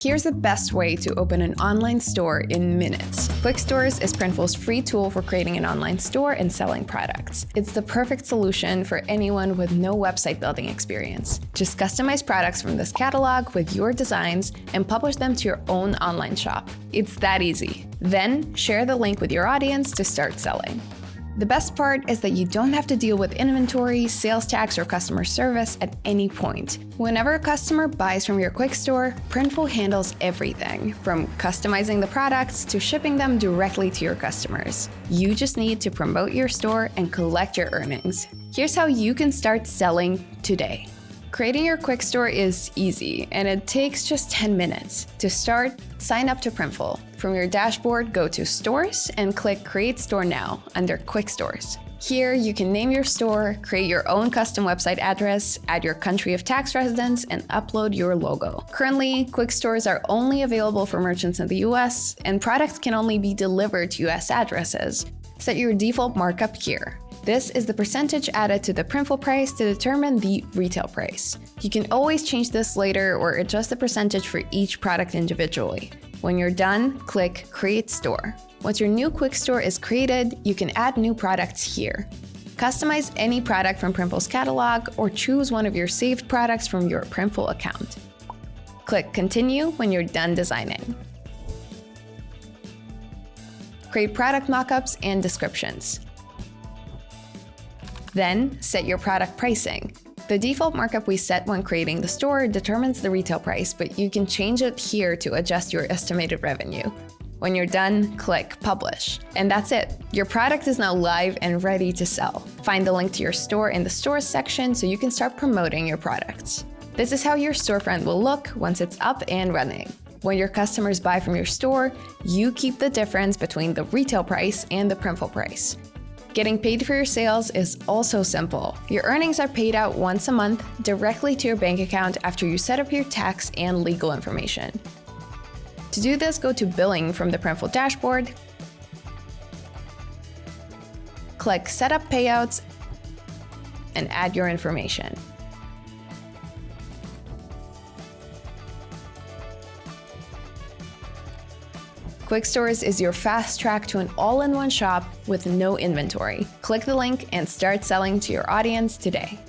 Here's the best way to open an online store in minutes. Quick Stores is Printful's free tool for creating an online store and selling products. It's the perfect solution for anyone with no website building experience. Just customize products from this catalog with your designs and publish them to your own online shop. It's that easy. Then share the link with your audience to start selling. The best part is that you don't have to deal with inventory, sales tax, or customer service at any point. Whenever a customer buys from your Quick Store, Printful handles everything, from customizing the products to shipping them directly to your customers. You just need to promote your store and collect your earnings. Here's how you can start selling today. Creating your Quick Store is easy, and it takes just 10 minutes. To start, sign up to Printful. From your dashboard, go to Stores and click Create Store Now under Quick Stores. Here, you can name your store, create your own custom website address, add your country of tax residence, and upload your logo. Currently, Quick Stores are only available for merchants in the US, and products can only be delivered to US addresses. Set your default markup here. This is the percentage added to the Printful price to determine the retail price. You can always change this later or adjust the percentage for each product individually. When you're done, click Create Store. Once your new Quick Store is created, you can add new products here. Customize any product from Printful's catalog or choose one of your saved products from your Printful account. Click Continue when you're done designing. Create product mockups and descriptions. Then, set your product pricing. The default markup we set when creating the store determines the retail price, but you can change it here to adjust your estimated revenue. When you're done, click Publish. And that's it. Your product is now live and ready to sell. Find the link to your store in the Stores section so you can start promoting your products. This is how your storefront will look once it's up and running. When your customers buy from your store, you keep the difference between the retail price and the Printful price. Getting paid for your sales is also simple. Your earnings are paid out once a month directly to your bank account after you set up your tax and legal information. To do this, go to Billing from the Printful dashboard, click Set up Payouts, and add your information. Quick Stores is your fast track to an all-in-one shop with no inventory. Click the link and start selling to your audience today.